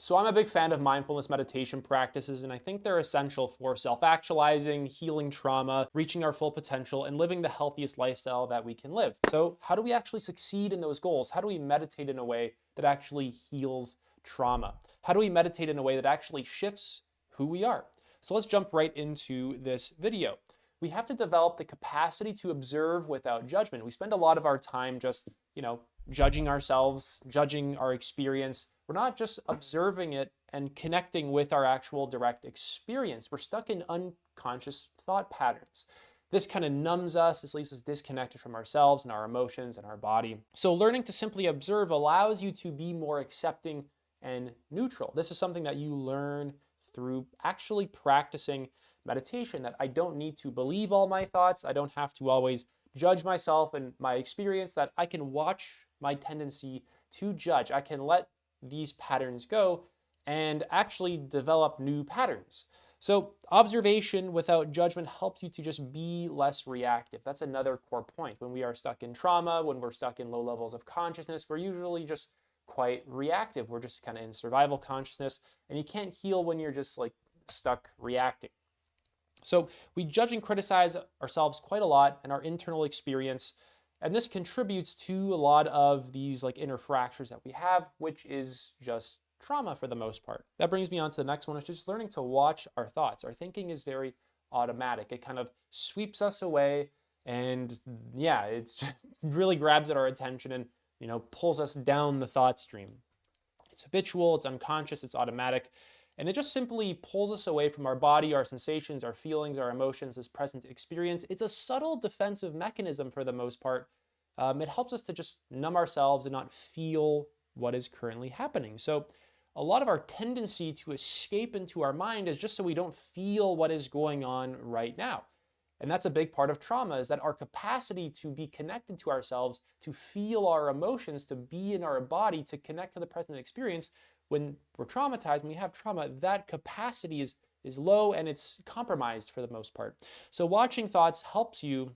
So I'm a big fan of mindfulness meditation practices, and I think they're essential for self-actualizing, healing trauma, reaching our full potential, and living the healthiest lifestyle that we can live. So how do we actually succeed in those goals? How do we meditate in a way that actually heals trauma? How do we meditate in a way that actually shifts who we are? So let's jump right into this video. We have to develop the capacity to observe without judgment. We spend a lot of our time just, judging ourselves, judging our experience. We're not just observing it and connecting with our actual direct experience. We're stuck in unconscious thought patterns. This kind of numbs us, this leaves us disconnected from ourselves and our emotions and our body. So learning to simply observe allows you to be more accepting and neutral. This is something that you learn through actually practicing meditation, that I don't need to believe all my thoughts. I don't have to always judge myself and my experience, that I can watch my tendency to judge. I can let these patterns go and actually develop new patterns. So observation without judgment helps you to just be less reactive. That's another core point. When we are stuck in trauma, when we're stuck in low levels of consciousness, we're usually just quite reactive. We're just kind of in survival consciousness, and you can't heal when you're just like stuck reacting. So we judge and criticize ourselves quite a lot in our internal experience, and this contributes to a lot of these like inner fractures that we have, which is just trauma for the most part. That brings me on to the next one, which is just learning to watch our thoughts. Our thinking is very automatic. It kind of sweeps us away, and yeah, it's just really grabs at our attention and pulls us down the thought stream. It's habitual, it's unconscious, it's automatic. And it just simply pulls us away from our body, our sensations, our feelings, our emotions, this present experience. It's a subtle defensive mechanism for the most part. It helps us to just numb ourselves and not feel what is currently happening. So a lot of our tendency to escape into our mind is just so we don't feel what is going on right now. And that's a big part of trauma, is that our capacity to be connected to ourselves, to feel our emotions, to be in our body, to connect to the present experience. When we're traumatized, when we have trauma, that capacity is low and it's compromised for the most part. So watching thoughts helps you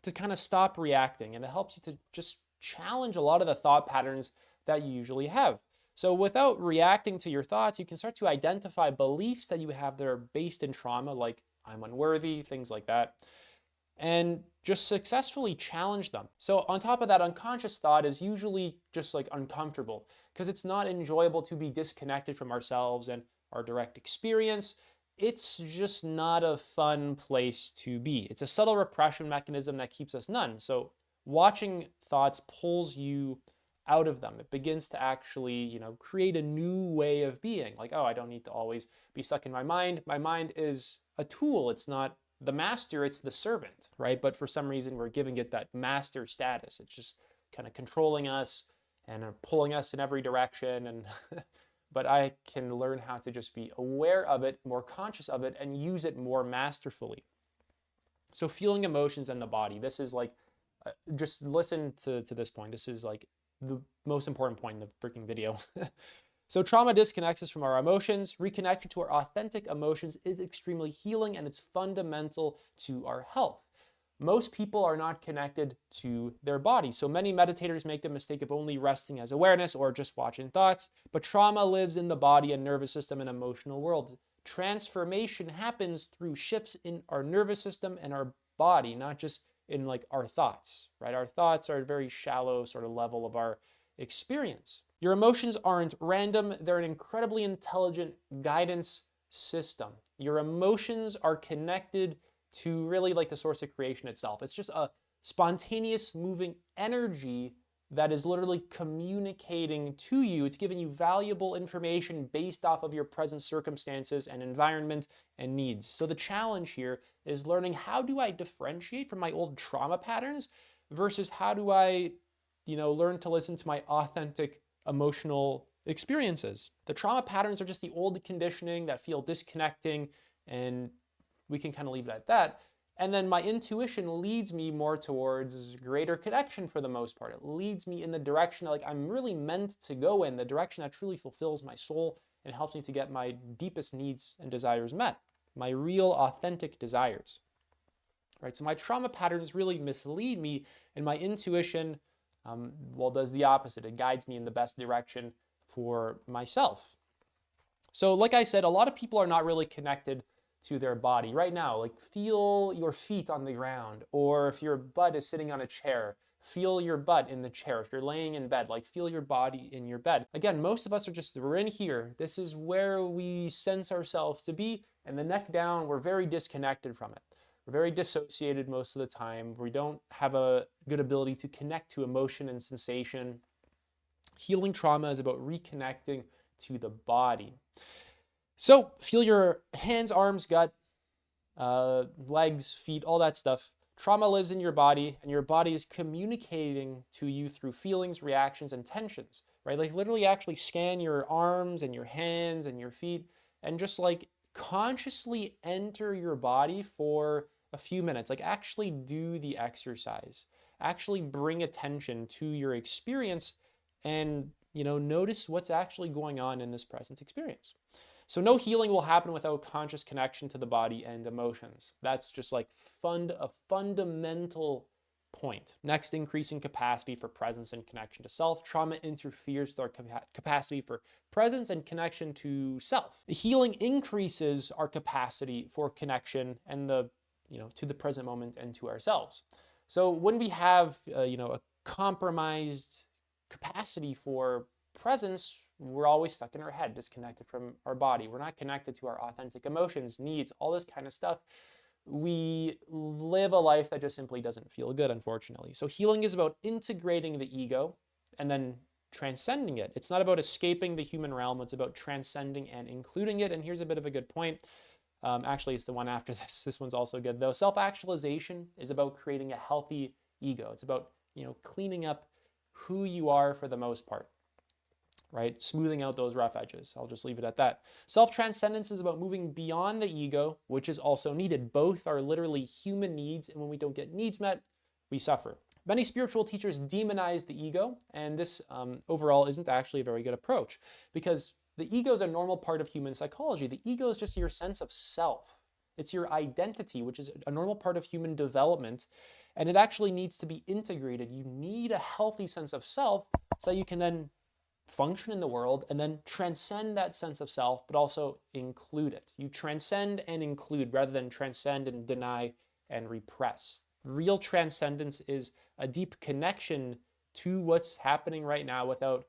to kind of stop reacting, and it helps you to just challenge a lot of the thought patterns that you usually have. So without reacting to your thoughts, you can start to identify beliefs that you have that are based in trauma, like I'm unworthy, things like that, and just successfully challenge them. So on top of that, unconscious thought is usually just like uncomfortable, because it's not enjoyable to be disconnected from ourselves and our direct experience. It's just not a fun place to be. It's a subtle repression mechanism that keeps us numb. So watching thoughts pulls you out of them. It begins to actually, create a new way of being. Like, oh, I don't need to always be stuck in my mind. My mind is a tool. It's not the master, it's the servant, right? But for some reason, we're giving it that master status. It's just kind of controlling us and pulling us in every direction. And but I can learn how to just be aware of it, more conscious of it, and use it more masterfully. So feeling emotions in the body. This is like, just listen to this point. This is like the most important point in the freaking video. So trauma disconnects us from our emotions. Reconnecting to our authentic emotions is extremely healing, and it's fundamental to our health. Most people are not connected to their body. So many meditators make the mistake of only resting as awareness or just watching thoughts, but trauma lives in the body and nervous system and emotional world. Transformation happens through shifts in our nervous system and our body, not just in like our thoughts, right? Our thoughts are a very shallow sort of level of our experience. Your emotions aren't random. They're an incredibly intelligent guidance system. Your emotions are connected to really like the source of creation itself. It's just a spontaneous moving energy that is literally communicating to you. It's giving you valuable information based off of your present circumstances and environment and needs. So the challenge here is learning, how do I differentiate from my old trauma patterns versus how do I, learn to listen to my authentic emotional experiences. The trauma patterns are just the old conditioning that feel disconnecting, and we can kind of leave it at that. And then my intuition leads me more towards greater connection for the most part. It leads me in the direction like I'm really meant to go in, the direction that truly fulfills my soul and helps me to get my deepest needs and desires met, my real authentic desires. Right? So my trauma patterns really mislead me, and my intuition, does the opposite. It guides me in the best direction for myself. So like I said, a lot of people are not really connected to their body right now. Like feel your feet on the ground, or if your butt is sitting on a chair, feel your butt in the chair. If you're laying in bed, like feel your body in your bed. Again, most of us are just, we're in here. This is where we sense ourselves to be, and the neck down, we're very disconnected from it. We're very dissociated most of the time. We don't have a good ability to connect to emotion and sensation. Healing trauma is about reconnecting to the body. So feel your hands, arms, gut, legs, feet, all that stuff. Trauma lives in your body, and your body is communicating to you through feelings, reactions, and tensions, right? Like literally actually scan your arms and your hands and your feet and just like consciously enter your body for a few minutes. Like actually do the exercise. Actually bring attention to your experience and, notice what's actually going on in this present experience. So no healing will happen without conscious connection to the body and emotions. That's just like a fundamental point. Next, increasing capacity for presence and connection to self. Trauma interferes with our capacity for presence and connection to self. The healing increases our capacity for connection and to the present moment and to ourselves. So when we have, a compromised capacity for presence, we're always stuck in our head, disconnected from our body. We're not connected to our authentic emotions, needs, all this kind of stuff. We live a life that just simply doesn't feel good, unfortunately. So healing is about integrating the ego and then transcending it. It's not about escaping the human realm. It's about transcending and including it. And here's a bit of a good point. Actually, it's the one after this. This one's also good, though. Self-actualization is about creating a healthy ego. It's about, cleaning up who you are for the most part, right? Smoothing out those rough edges. I'll just leave it at that. Self-transcendence is about moving beyond the ego, which is also needed. Both are literally human needs, and when we don't get needs met, we suffer. Many spiritual teachers demonize the ego, and this overall isn't actually a very good approach, because the ego is a normal part of human psychology. The ego is just your sense of self. It's your identity, which is a normal part of human development, and it actually needs to be integrated. You need a healthy sense of self so you can then function in the world and then transcend that sense of self, but also include it. You transcend and include rather than transcend and deny and repress. Real transcendence is a deep connection to what's happening right now without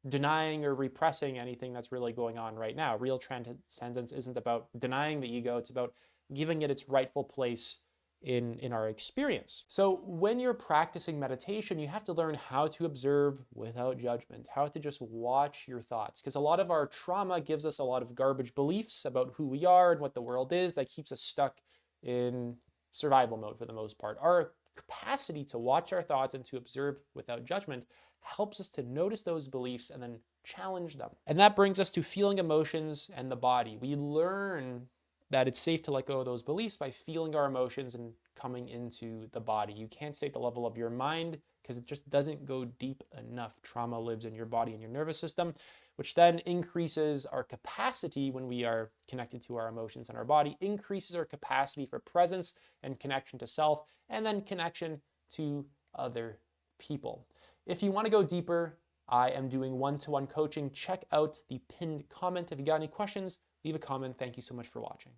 denying or repressing anything that's really going on right now. Real transcendence isn't about denying the ego, it's about giving it its rightful place in our experience. So when you're practicing meditation, you have to learn how to observe without judgment, how to just watch your thoughts. Because a lot of our trauma gives us a lot of garbage beliefs about who we are and what the world is that keeps us stuck in survival mode for the most part. Our capacity to watch our thoughts and to observe without judgment helps us to notice those beliefs and then challenge them. And that brings us to feeling emotions and the body. We learn that it's safe to let go of those beliefs by feeling our emotions and coming into the body. You can't stay at the level of your mind because it just doesn't go deep enough. Trauma lives in your body and your nervous system, which then increases our capacity when we are connected to our emotions and our body, increases our capacity for presence and connection to self, and then connection to other people. If you want to go deeper, I am doing one-to-one coaching. Check out the pinned comment. If you got any questions, leave a comment. Thank you so much for watching.